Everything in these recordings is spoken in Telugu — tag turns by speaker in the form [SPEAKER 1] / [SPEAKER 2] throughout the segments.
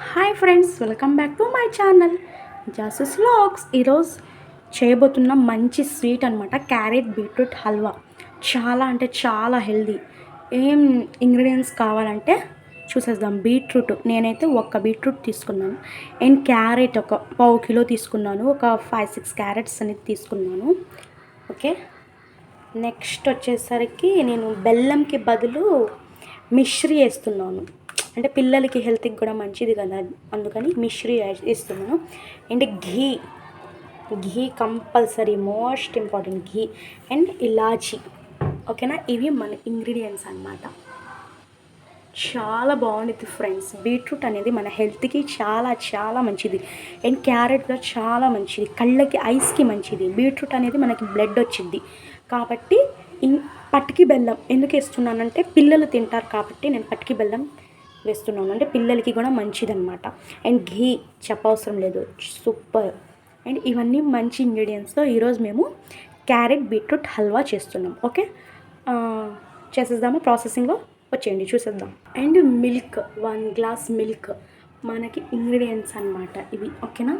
[SPEAKER 1] Hi friends, welcome back to my channel Jasus vlogs. ఈరోజు చేయబోతున్న మంచి స్వీట్ అనమాట, క్యారెట్ బీట్రూట్ హల్వా. చాలా అంటే చాలా హెల్దీ. ఏం ఇంగ్రీడియంట్స్ కావాలంటే చూసేద్దాం. బీట్రూట్ నేనైతే ఒక బీట్రూట్ తీసుకున్నాను, అండ్ క్యారెట్ ఒక పావు కిలో తీసుకున్నాను, ఒక 5-6 క్యారెట్స్ అనేది తీసుకున్నాను. ఓకే, నెక్స్ట్ వచ్చేసరికి నేను బెల్లంకి బదులు మిశ్రీ వేస్తున్నాను. అంటే పిల్లలకి హెల్త్కి కూడా మంచిది కదా, అందుకని మిశ్రీ వేస్తున్నాను. And ghee compulsory, most important ghee and ఇలాచీ. ఓకేనా, ఇవి మన ఇంగ్రీడియంట్స్ అన్నమాట. చాలా బాగుంటుంది ఫ్రెండ్స్. బీట్రూట్ అనేది మన హెల్త్కి చాలా చాలా మంచిది, అండ్ క్యారెట్ కూడా చాలా మంచిది, కళ్ళకి ఐస్కి మంచిది. బీట్రూట్ అనేది మనకి బ్లడ్ వచ్చింది కాబట్టి పటికి బెల్లం ఎందుకు వేస్తున్నానంటే పిల్లలు తింటారు కాబట్టి నేను పటికి బెల్లం వేస్తున్నాను, అంటే పిల్లలకి కూడా మంచిదన్నమాట. అండ్ ఘీ చెప్పవసరం లేదు, సూపర్. అండ్ ఇవన్నీ మంచి ఇంగ్రీడియంట్స్తో ఈరోజు మేము క్యారెట్ బీట్రూట్ హల్వా చేస్తున్నాం. ఓకే, చేసేద్దాము. ప్రాసెసింగ్లో వచ్చేయండి, చూసేద్దాం. అండ్ మిల్క్, 1 గ్లాస్ మిల్క్ మనకి ఇంగ్రీడియంట్స్ అన్నమాట ఇవి. ఓకేనా,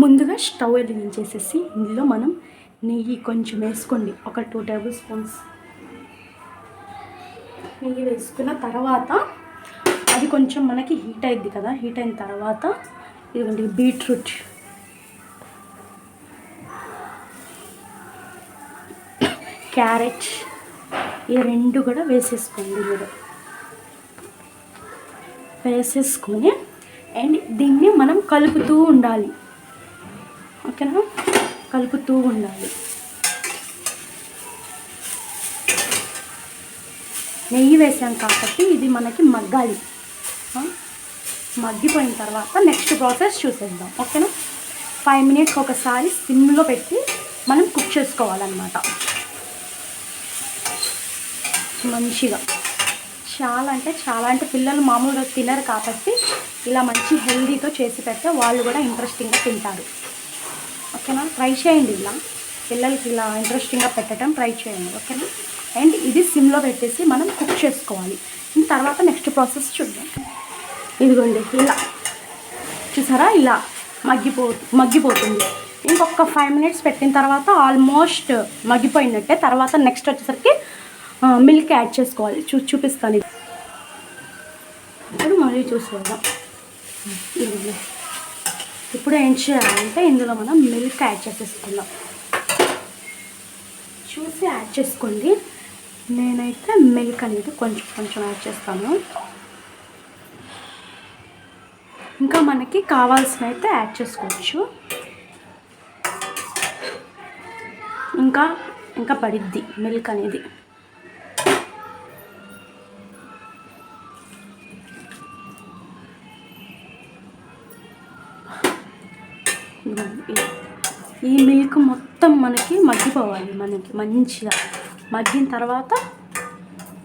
[SPEAKER 1] ముందుగా స్టవ్ వెలిగించేసేసి ఇందులో మనం నెయ్యి కొంచెం వేసుకోండి, ఒక 2 టేబుల్ స్పూన్స్ నెయ్యి వేసుకున్న తర్వాత అది కొంచెం మనకి హీట్ అయింది కదా, హీట్ అయిన తర్వాత ఇదిగోండి బీట్రూట్, క్యారెట్ ఈ రెండు కూడా వేసేసుకోండి మీరు. వేసేసుకొని అండ్ దీన్ని మనం కలుపుతూ ఉండాలి. ఓకేనా, కలుపుతూ ఉండాలి. నెయ్యి వేసాం కాబట్టి ఇది మనకి మగ్గాలి. మగ్గిపోయిన తర్వాత నెక్స్ట్ ప్రాసెస్ చూసేద్దాం. ఓకేనా, 5 మినిట్స్ ఒకసారి సిమ్లో పెట్టి మనం కుక్ చేసుకోవాలన్నమాట మంచిగా. చాలా అంటే పిల్లలు మామూలుగా తినరు కాబట్టి ఇలా మంచి హెల్దీతో చేసి పెడితే వాళ్ళు కూడా ఇంట్రెస్టింగ్గా తింటారు. ఓకేనా, ట్రై చేయండి, ఇలా పిల్లలకి ఇలా ఇంట్రెస్టింగ్గా పెట్టడం ట్రై చేయండి. ఓకేనా, అండ్ ఇది సిమ్లో పెట్టేసి మనం కుక్ చేసుకోవాలి. తర్వాత నెక్స్ట్ ప్రాసెస్ చూద్దాం. ఇదిగోండి ఇలా చూసారా, ఇలా మగ్గిపోతుంది. ఇంకొక 5 మినిట్స్ పెట్టిన తర్వాత ఆల్మోస్ట్ మగ్గిపోయినట్టే. తర్వాత నెక్స్ట్ వచ్చేసరికి మిల్క్ యాడ్ చేసుకోవాలి. చూపిస్తాను. ఇప్పుడు మళ్ళీ చూసేద్దాం. ఇప్పుడు ఏం చేయాలంటే ఇందులో మనం మిల్క్ యాడ్ చేసేసుకుందాం. చూసి యాడ్ చేసుకోండి. నేనైతే మిల్క్ అనేది కొంచెం యాడ్ చేస్తాను. ఇంకా మనకి కావాల్సిన అయితే యాడ్ చేసుకోవచ్చు. ఇంకా పడిద్ది మిల్క్ అనేది. ఈ మిల్క్ మొత్తం మనకి మగ్గిపోవాలి. మనకి మంచిగా మగ్గిన తర్వాత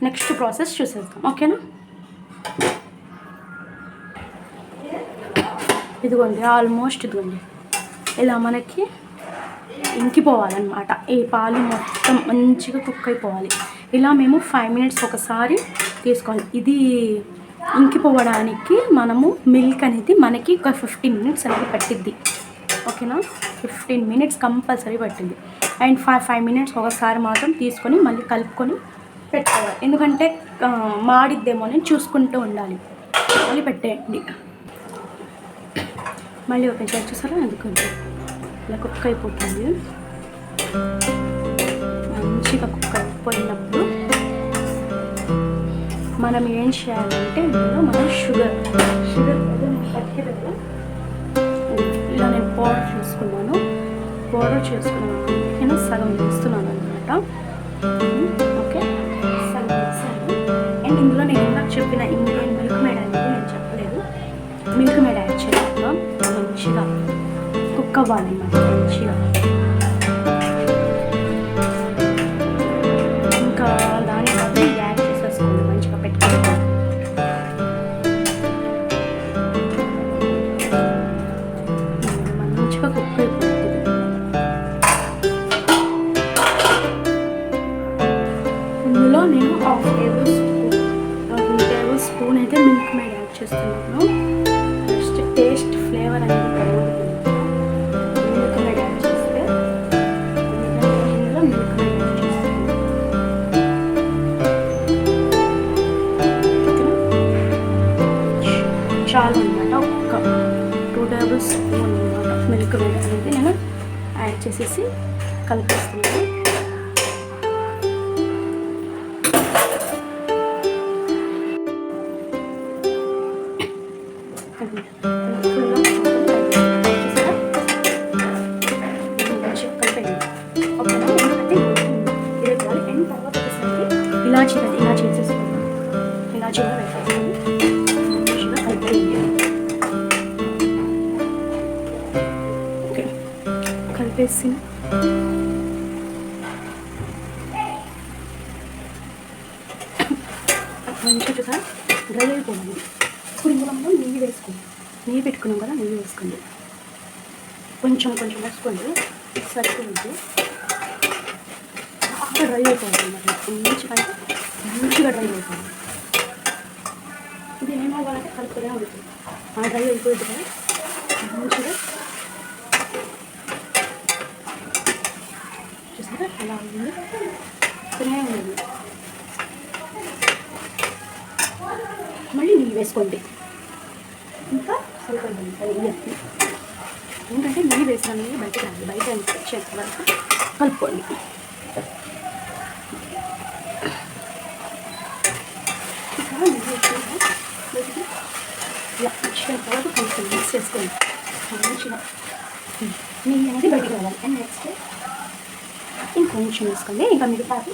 [SPEAKER 1] నెక్స్ట్ ప్రాసెస్ చూసేద్దాం. ఓకేనా, ఇదిగోండి ఆల్మోస్ట్ ఇదిగోండి ఇలా మనకి ఇంకిపోవాలన్నమాట. ఈ పాలు మొత్తం మంచిగా కుక్ అయిపోవాలి. ఇలా మేము 5 మినిట్స్ ఒకసారి తీసుకోవాలి. ఇది ఇంకిపోవడానికి మనము మిల్క్ అనేది మనకి ఒక 15 మినిట్స్ అనేది పట్టిద్ది. ఓకేనా, 15 మినిట్స్ కంపల్సరీ పట్టింది. అండ్ 5 మినిట్స్ ఒకసారి మాత్రం తీసుకొని మళ్ళీ కలుపుకొని పెట్టుకోవాలి. ఎందుకంటే మాడిద్దేమో అని చూసుకుంటూ ఉండాలి. మళ్ళీ పెట్టేయండి. మళ్ళీ ఓపెన్ చేసి చూసారా, ఎందుకంటే ఇలా కుక్ అయిపోతుంది. మంచిగా కుక్ అయిపోయినప్పుడు మనం ఏం చేయాలంటే ఇందులో మనం షుగర్ ఇలా నేను పౌడర్ చేసుకున్నాను. నేను సగం వేస్తున్నాను అనమాట. ఓకే, సగం వేసాను. అండ్ ఇందులో నేను ఇందాక చెప్పిన ఇంగ్రీడియంట్ మిల్క్ మేడ్ అనేది నేను చెప్పలేదు. మిల్క్ మేడ్ యాడ్ చేసుకున్నాం. మంచిగా కుక్ అవ్వాలన్నమాట. మంచిగా ఇంకా దాని బదులు యాడ్ చేసేసుకోండి. మంచిగా పెట్టుకోవాలి. కొంచెం మిల్క్ మేడ్ యాడ్ చేస్తున్నాను. నెక్స్ట్ టేస్ట్ ఫ్లేవర్ అనేది బాగుంటుంది. మిల్క్ మేడ్ యాడ్ చేస్తే ఇందులో మిల్క్ మేడ్ యాడ్ చేస్తాను. చాలు అనమాట. ఒక 2 టేబుల్ స్పూన్ అనమాట మిల్క్ మేడ్ అనేది నేను యాడ్ చేసేసి కలిపేస్తున్నాను. ఇలా చేసేసుకుంటాం. ఇలాచీ కూడా వేసేసుకొని మంచిగా కలిపేయండి. ఓకే, కలిపేసి మంచిగా డ్రై అయిపోయింది. ఇప్పుడు ఇందులో మనం నెయ్యి వేసుకోండి. నెయ్యి పెట్టుకున్నాం కదా, నెయ్యి వేసుకోండి. కొంచెం కొంచెం వేసుకోండి, సరిపోయింది. బాగా డ్రై అయిపోయింది అన్నమాట. మంచిగా డ్రై అయిపోయింది. ఇది ఏమవ్వాలంటే కలుపుతూనే ఉంటుంది. డ్రై అయిపోయింది కదా, మంచిగా చూసారా అలా ఉంది. తినే ఉంది. మళ్ళీ నెయ్యి వేసుకోండి. ఇంకా సరిపోయింది నెయ్యి. ఎందుకంటే నెయ్యి వేసిన నెయ్యి బయట రాదు. బయట చేసే వరకు కలుపుకోండి. ఇలా వచ్చిన తర్వాత కొంచెం మిక్స్ చేసుకోండి. మంచిగా నెయ్యి అనేది బయటకు రావాలి. అండ్ నెక్స్ట్ ఇంకొంచెం వేసుకోండి. ఇంకా మిగతాది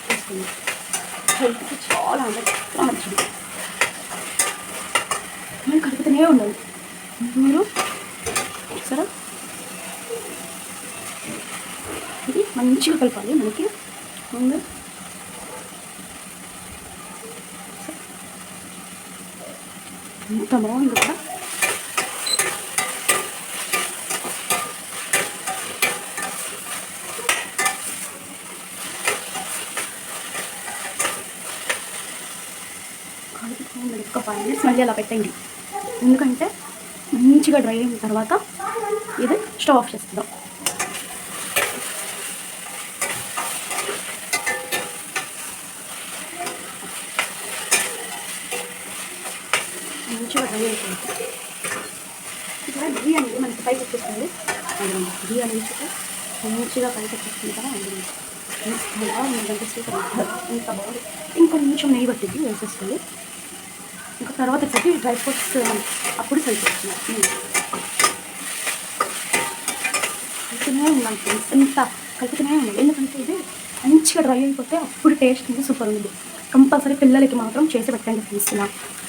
[SPEAKER 1] వేసుకోండి. హెల్త్కి చాలా మంచిది. మీరు కలుపుతూనే ఉండాలి. మీరు సరే ఇది మంచిగా కలపాలి. మనకి ముందు ఎంత బాగుంది కదా. ఒక 5 minutes మళ్ళీ అలా పెట్టండి. ఎందుకంటే మంచిగా డ్రై అయిన తర్వాత ఇది స్టవ్ ఆఫ్ చేస్తున్నాం. మంచిగా డ్రై అయిపోయింది. ఇక్కడ ఘీ అనేది మనకి పైకి వచ్చేస్తుంది. ఘీ అనేది మంచిగా పైకి వచ్చేస్తుంది కదా. ఇంత బాగుంది. ఇంకొంచెం నెయ్యి పట్టింది వేసేస్తుంది. ఇంకా తర్వాత వచ్చి డ్రై ఫ్రూట్స్ అప్పుడు సరిపోతుంది. కలుపుతూనే ఉన్నాను ఫ్రెండ్స్. ఎంత కలుపుతూనే ఉన్నాను. ఎందుకంటే ఇది మంచిగా డ్రై అయిపోతే అప్పుడు టేస్ట్ అనేది సూపర్ ఉంది. కంపల్సరీ పిల్లలకి మాత్రం చేసి పెట్టండి ఫ్రెండ్స్.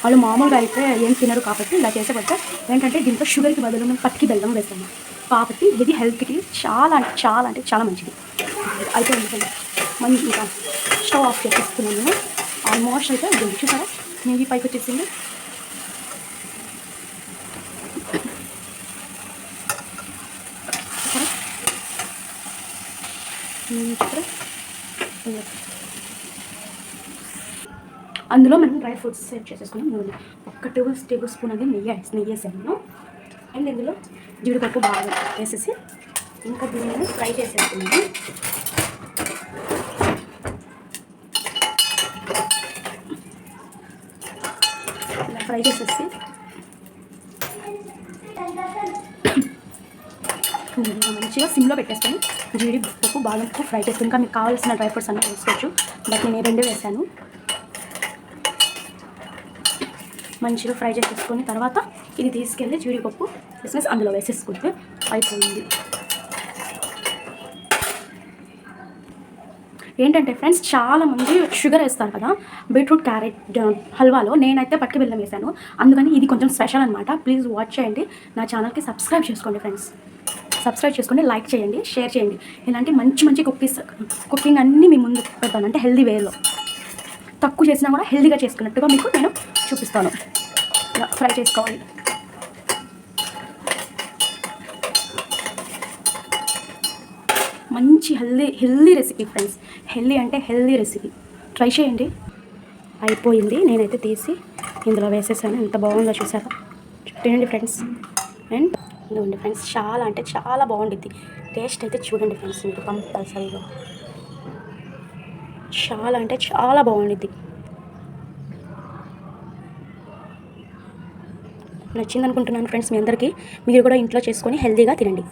[SPEAKER 1] వాళ్ళు మామూలుగా అయితే ఏం తినరు కాబట్టి ఇలా చేసి పెడితే ఏంటంటే దీంట్లో షుగర్కి బదులు మేము పట్టికి బెల్లం వేస్తాము కాబట్టి ఇది హెల్త్కి చాలా అంటే చాలా మంచిది. అయితే ఎందుకంటే మంచి ఇంకా స్టవ్ ఆఫ్ చేసేస్తున్నాను. ఆల్మోస్ట్ అయితే ఇది చూసారా నెయ్యి పైకి వచ్చేసింది. అందులో మనం డ్రై ఫ్రూట్స్ సెట్ చేసేసుకున్నాం. నూనె 1 టేబుల్ స్పూన్ అది నెయ్యి వేసాను. అండ్ ఇందులో జీడిపప్పు బాగా వేసేసి ఇంకా దీన్ని ఫ్రై చేసేసుకున్నాను. ఇలా ఫ్రై చేసేసి మంచిగా సిమ్లో పెట్టేసుకొని జీడిపప్పు బాదం పప్పు ఫ్రై చేసుకుని ఇంకా మీకు కావాల్సిన డ్రై ఫ్రూట్స్ అన్నీ వేసుకోవచ్చు. బట్ నేను 2 వేసాను. మంచిగా ఫ్రై చేసేసుకొని తర్వాత ఇది తీసుకెళ్ళి జీడిపప్పు కిస్మిస్ అందులో వేసేసుకుంటే అయిపోయింది. ఏంటంటే ఫ్రెండ్స్ చాలామంది షుగర్ వేస్తారు కదా బీట్రూట్ క్యారెట్ హల్వాలో. నేనైతే పట్టిక బెల్లం వేసాను. అందుకని ఇది కొంచెం స్పెషల్ అనమాట. ప్లీజ్ వాచ్ చేయండి. నా ఛానల్కి సబ్స్క్రైబ్ చేసుకోండి ఫ్రెండ్స్. సబ్స్క్రైబ్ చేసుకోండి, లైక్ చేయండి, షేర్ చేయండి. ఇలాంటి మంచి కుకింగ్ అన్నీ మీ ముందు పెడతాను. అంటే హెల్దీ వేలో తక్కువ చేసినా కూడా హెల్దీగా చేసుకున్నట్టుగా మీకు నేను చూపిస్తాను. ఇలా ఫ్రై చేసుకోవాలి. మంచి హెల్దీ రెసిపీ ఫ్రెండ్స్. హెల్దీ అంటే హెల్దీ రెసిపీ. ట్రై చేయండి. అయిపోయింది, నేనైతే తీసి ఇందులో వేసేసాను. ఎంత బాగుందో చూసారా, తినండి ఫ్రెండ్స్. అండ్ ఇదిగోండి ఫ్రెండ్స్, చాలా అంటే చాలా బాగుండిద్ది. టేస్ట్ అయితే చూడండి ఫ్రెండ్స్, మీరు కంపల్సరీగా చాలా అంటే చాలా బాగుండిద్ది. నచ్చింది అనుకుంటున్నాను ఫ్రెండ్స్ మీ అందరికీ. మీరు కూడా ఇంట్లో చేసుకొని హెల్తీగా తినండి.